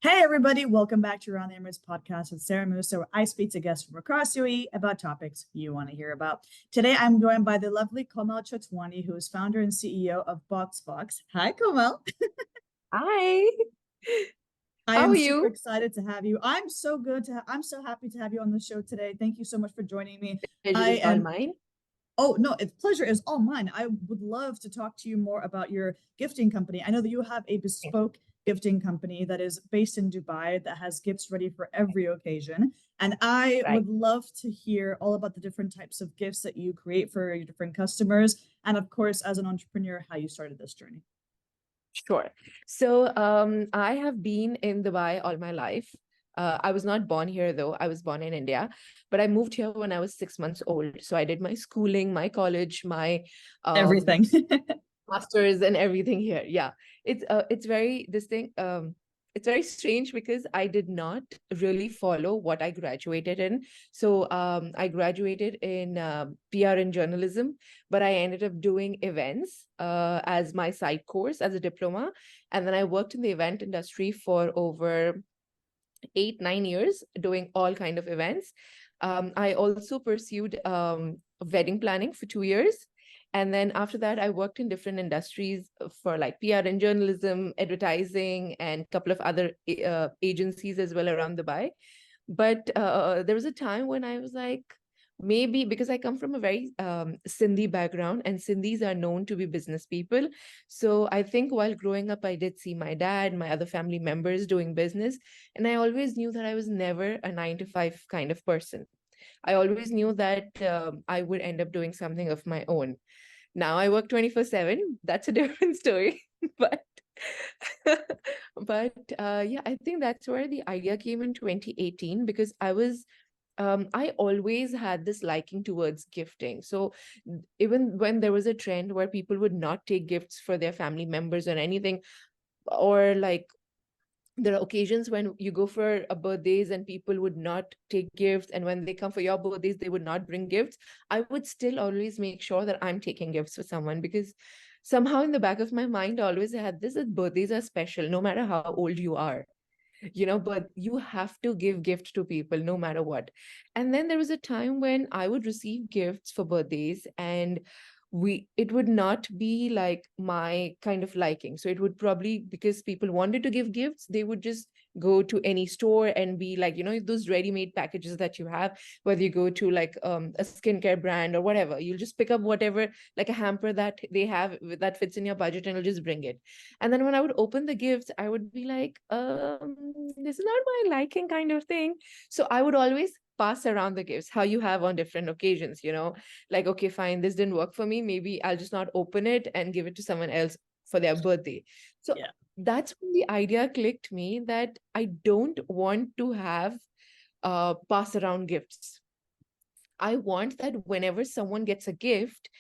Hey, everybody. Welcome back to Around the Emirates podcast with Sara Mousa, where I speak to guests from across UAE about topics you want to hear about. Today, I'm joined by the lovely Komal Chhatwani, who is founder and CEO of Box Vox. Hi, Komal. Hi, I how am are super you? excited to have you. I'm so good to I'm so happy to have you on the show today. Thank you so much for joining me. Pleasure I is all am mine. Oh, no, it's pleasure is all mine. I would love to talk to you more about your gifting company. I know that you have a bespoke gifting company that is based in Dubai that has gifts ready for every occasion. And I Right, would love to hear all about the different types of gifts that you create for your different customers. And of course, as an entrepreneur, how you started this journey. sure. I have been in Dubai all my life. I was not born here though. I was born in India, but I moved here when I was 6 months old. So I did my schooling, my college, my um, Everything. masters and everything here. Yeah, it's very this thing. It's very strange because I did not really follow what I graduated in. I graduated in PR and journalism, but I ended up doing events as my side course as a diploma, and then I worked in the event industry for over 8 9 years doing all kind of events. I also pursued wedding planning for 2 years. And then after that, I worked in different industries for like PR and journalism, advertising, and a couple of other agencies as well around Dubai. But there was a time when I was like, maybe because I come from a very Sindhi background, and Sindhis are known to be business people. So I think while growing up, I did see my dad, my other family members doing business. And I always knew that I was never a 9 to 5 kind of person. I always knew that I would end up doing something of my own. Now I work 24/7. That's a different story. But yeah, I think that's where the idea came in 2018 because I always had this liking towards gifting. So even when there was a trend where people would not take gifts for their family members or anything, or like there are occasions when you go for a birthdays and people would not take gifts, and when they come for your birthdays they would not bring gifts, I would still always make sure that I'm taking gifts for someone, because somehow in the back of my mind I always had this, that birthdays are special no matter how old you are, but you have to give gift to people no matter what. And then there was a time when I would receive gifts for birthdays, and it would not be like my kind of liking. So it would probably, because people wanted to give gifts, they would just go to any store and be like, those ready-made packages that you have, whether you go to like a skincare brand or whatever, you'll just pick up whatever, like a hamper that they have that fits in your budget, and you'll just bring it. And then when I would open the gifts, I would be like, this is not my liking kind of thing. So I would always pass around the gifts, how you have on different occasions, like, okay, fine, this didn't work for me. Maybe I'll just not open it and give it to someone else for their birthday. So Yeah. that's when the idea clicked me that I don't want to have pass around gifts. I want that whenever someone gets a gift,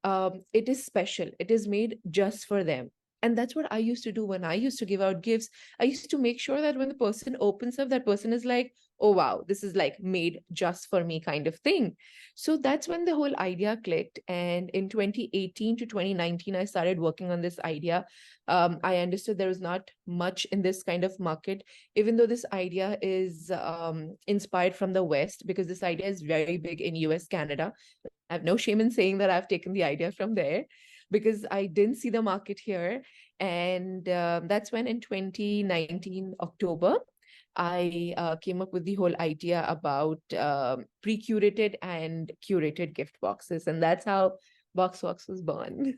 it is special. It is made just for them. And that's what I used to do when I used to give out gifts. I used to make sure that when the person opens up, that person is like, oh, wow, this is like made just for me kind of thing. So that's when the whole idea clicked. And in 2018 to 2019, I started working on this idea. I understood there was not much in this kind of market, even though this idea is inspired from the West, because this idea is very big in US, Canada. I have no shame in saying that I've taken the idea from there because I didn't see the market here. And that's when in 2019, October, I came up with the whole idea about pre-curated and curated gift boxes. And that's how Box Vox was born.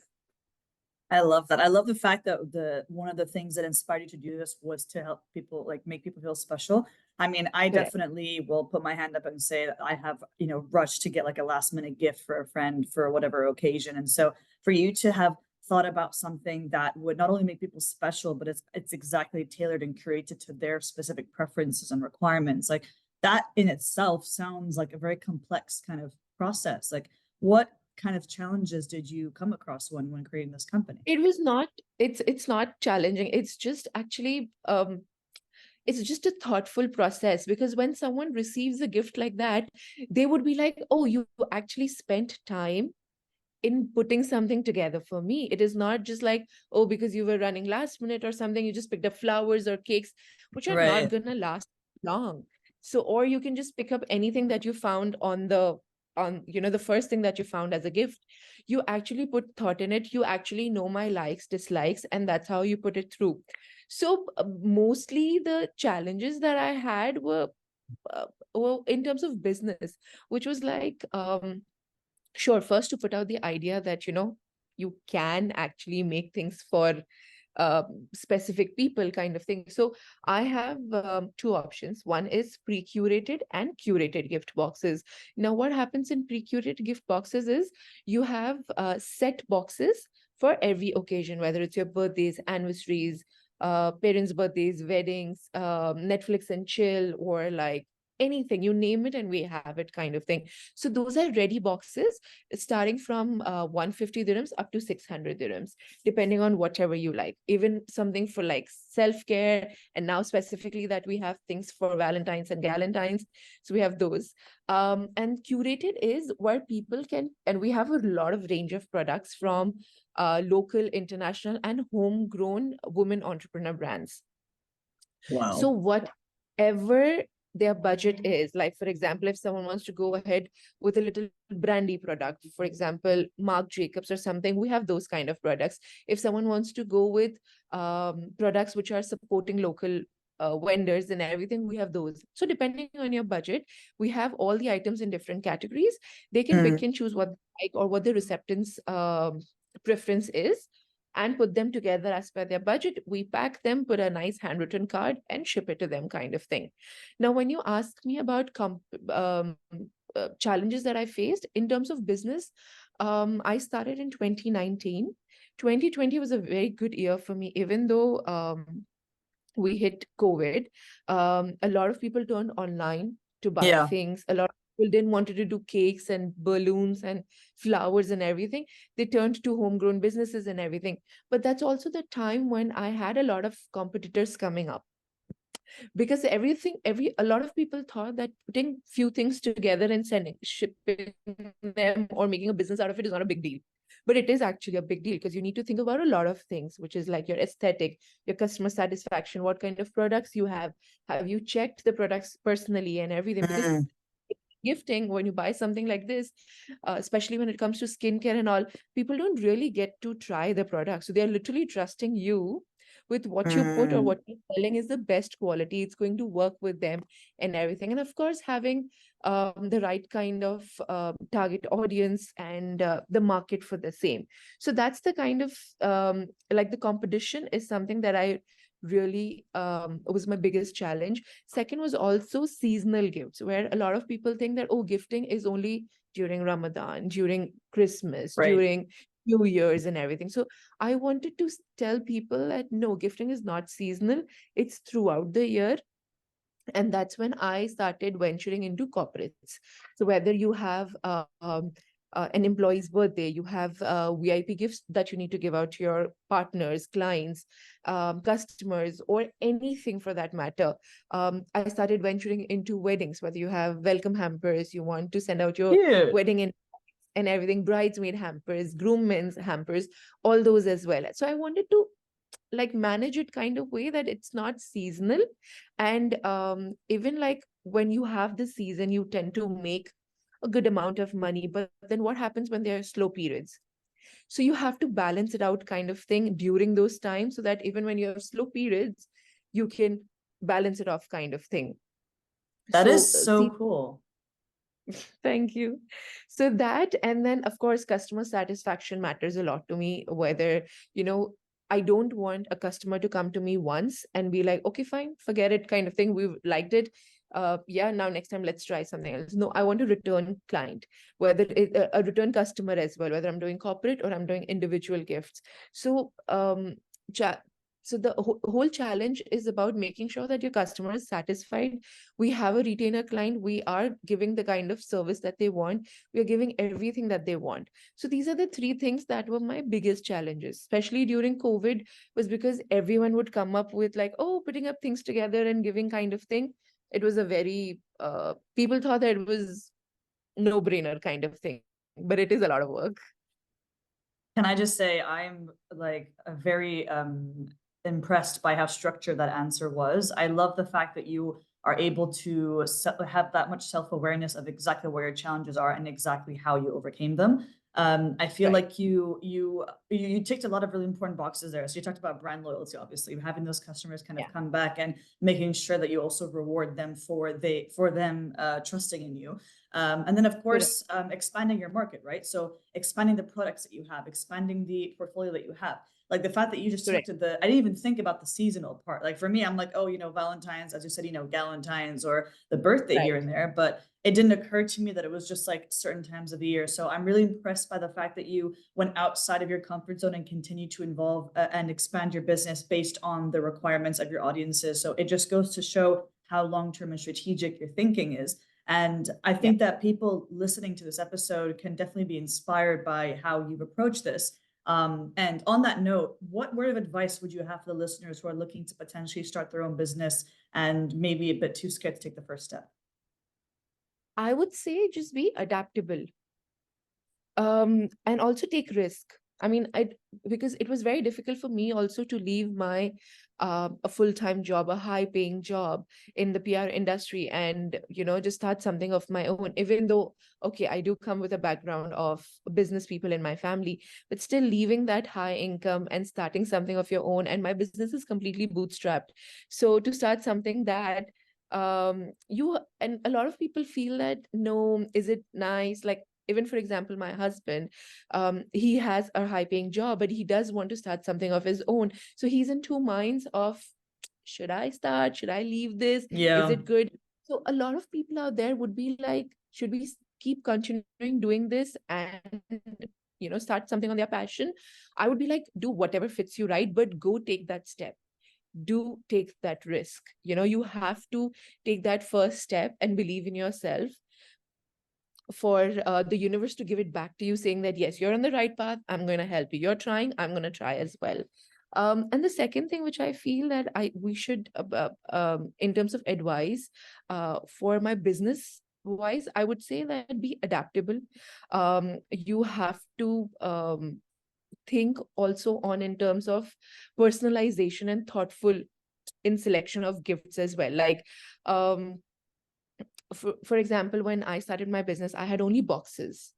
I love that. I love the fact that the one of the things that inspired you to do this was to help people, like make people feel special. I mean, I Correct. definitely will put my hand up and say that I have, rushed to get like a last minute gift for a friend for whatever occasion. And so for you to have thought about something that would not only make people special, but it's exactly tailored and curated to their specific preferences and requirements, like that in itself sounds like a very complex kind of process. Like what kind of challenges did you come across when creating this company? It was not, it's not challenging. It's just actually it's just a thoughtful process, because when someone receives a gift like that, they would be like, oh, you actually spent time in putting something together for me. It is not just like, oh, because you were running last minute or something, you just picked up flowers or cakes, which are not Right. gonna last long. So, or you can just pick up anything that you found on the first thing that you found as a gift. You actually put thought in it. You actually know my likes, dislikes, and that's how you put it through. So mostly the challenges that I had uh, were in terms of business, which was like, sure, first to put out the idea that, you can actually make things for specific people kind of thing. So I have two options. One is pre-curated and curated gift boxes. Now, what happens in pre-curated gift boxes is you have set boxes for every occasion, whether it's your birthdays, anniversaries, parents' birthdays, weddings, Netflix and chill, or like anything, you name it and we have it kind of thing. So those are ready boxes starting from 150 dirhams up to 600 dirhams, depending on whatever you like. Even something for like self-care, and now specifically that we have things for Valentine's and Galentine's. So we have those. And curated is where people can, and we have a lot of range of products from local, international, and homegrown women entrepreneur brands. So Wow. whatever their budget is, like for example, if someone wants to go ahead with a little brandy product, for example, Marc Jacobs or something, we have those kind of products. If someone wants to go with products which are supporting local vendors and everything, we have those. So depending on your budget, we have all the items in different categories. They can pick Mm. and choose what they like or what the receptance preference is, and put them together as per their budget. We pack them, put a nice handwritten card, and ship it to them, kind of thing. Now, when you ask me about challenges that I faced in terms of business, I started in 2019. 2020 was a very good year for me, even though we hit COVID. A lot of people turned online to buy Yeah. things. A lot of people didn't want to do cakes and balloons and flowers and everything. They turned to homegrown businesses and everything. But that's also the time when I had a lot of competitors coming up, because a lot of people thought that putting few things together and shipping them or making a business out of it is not a big deal. But it is actually a big deal, because you need to think about a lot of things, which is like your aesthetic, your customer satisfaction, what kind of products you have you checked the products personally and everything. Because Mm. gifting, when you buy something like this, especially when it comes to skincare and all, people don't really get to try the product, so they're literally trusting you with what you put or Mm. what you're selling is the best quality, it's going to work with them and everything. And of course, having the right kind of target audience and the market for the same. So that's the kind of like the competition is something that I really was my biggest challenge. Second was also seasonal gifts, where a lot of people think that, oh, gifting is only during Ramadan, during Christmas, Right. during New Year's and everything. So I wanted to tell people that no, gifting is not seasonal, it's throughout the year. And that's when I started venturing into corporates. So whether you have an employee's birthday, you have VIP gifts that you need to give out to your partners, clients, customers, or anything for that matter. I started venturing into weddings, whether you have welcome hampers, you want to send out your Cute. wedding and everything, bridesmaid hampers, groommen's hampers, all those as well. So I wanted to like manage it kind of way that it's not seasonal. And even like when you have the season, you tend to make a good amount of money, but then what happens when there are slow periods? So you have to balance it out kind of thing during those times, so that even when you have slow periods, you can balance it off kind of thing. That So is so cool. thank you. So that, and then of course, customer satisfaction matters a lot to me, whether, I don't want a customer to come to me once and be like, okay, fine, forget it kind of thing. We've liked it. Yeah, now next time let's try something else. No, I want a return client, whether it, a return customer as well, whether I'm doing corporate or I'm doing individual gifts. So cha- so the whole challenge is about making sure that your customer is satisfied. We have a retainer client, we are giving the kind of service that they want, we are giving everything that they want. So these are the three things that were my biggest challenges, especially during COVID, was because everyone would come up with like, oh, putting up things together and giving kind of thing. It was a very people thought that it was no brainer kind of thing, but it is a lot of work. Can I just say I'm like a very impressed by how structured that answer was. I love the fact that you are able to have that much self-awareness of exactly where your challenges are and exactly how you overcame them. I feel Right. like you ticked a lot of really important boxes there. So you talked about brand loyalty, obviously, having those customers kind of Yeah. come back and making sure that you also reward them for them trusting in you. And then, of Correct. course, expanding your market, right? So expanding the products that you have, expanding the portfolio that you have. Like the fact that you just took Correct. to I didn't even think about the seasonal part. Like for me, I'm like, oh, Valentine's, as you said, Galentine's or the birthday here Right. and there. But it didn't occur to me that it was just like certain times of the year. So I'm really impressed by the fact that you went outside of your comfort zone and continue to involve and expand your business based on the requirements of your audiences. So it just goes to show how long-term and strategic your thinking is. And I Yeah. think that people listening to this episode can definitely be inspired by how you've approached this. And on that note, what word of advice would you have for the listeners who are looking to potentially start their own business and maybe a bit too scared to take the first step? I would say just be adaptable. And also take risk. I mean, because it was very difficult for me also to leave my a full-time job, a high-paying job in the PR industry, and just start something of my own. Even though, okay, I do come with a background of business people in my family, but still leaving that high income and starting something of your own. And my business is completely bootstrapped. So to start something that you and a lot of people feel that, no, is it nice? Like, even for example, my husband, he has a high paying job, but he does want to start something of his own. So he's in two minds of, should I start? Should I leave this? Is Yeah. it good? So a lot of people out there would be like, should we keep continuing doing this and start something on their passion? I would be like, do whatever fits you, right? But go take that step. Do take that risk. You have to take that first step and believe in yourself for the universe to give it back to you, saying that, yes, you're on the right path. I'm going to help you. You're trying. I'm going to try as well. And the second thing which I feel that we should, in terms of advice for my business wise, I would say that be adaptable. You have to think also on in terms of personalization and thoughtful in selection of gifts as well. Like, for example, when I started my business, I had only boxes.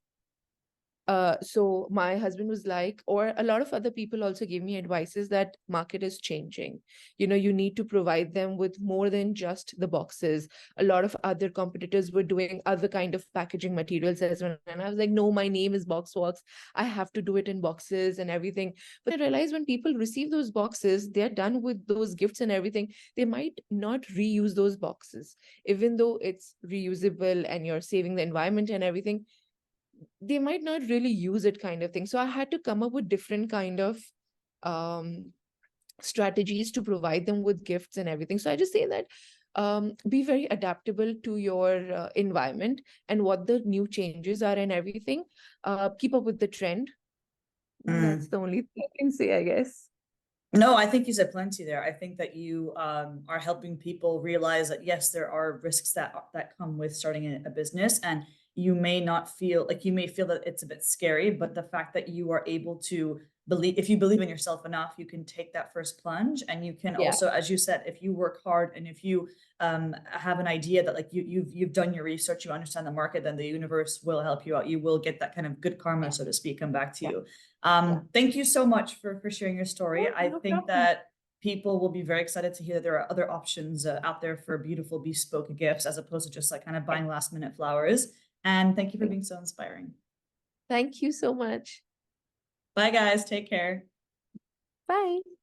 So my husband was like, or a lot of other people also gave me advices that market is changing. You need to provide them with more than just the boxes. A lot of other competitors were doing other kind of packaging materials as well. And I was like, no, my name is Box Vox. I have to do it in boxes and everything. But I realized when people receive those boxes, they're done with those gifts and everything. They might not reuse those boxes, even though it's reusable and you're saving the environment and everything. They might not really use it, kind of thing. So I had to come up with different kind of um strategies to provide them with gifts and everything. So I just say that be very adaptable to your environment and what the new changes are and everything. Keep up with the trend. That's Mm. the only thing I can say, I guess. No, I think you said plenty there. I think that you are helping people realize that yes, there are risks that come with starting a business, and you may feel that it's a bit scary, but the fact that you are able to believe, if you believe in yourself enough, you can take that first plunge, and you can Yeah. also, as you said, if you work hard and if you have an idea that like you've done your research, you understand the market, then the universe will help you out. You will get that kind of good karma, Yeah. so to speak, come back to Yeah. you. Yeah. Thank you so much for sharing your story. Oh, I no think problem. that people will be very excited to hear that there are other options out there for beautiful bespoke gifts as opposed to just like kind of Yeah. buying last minute flowers. And thank you for being so inspiring. Thank you so much. Bye, guys. Take care. Bye.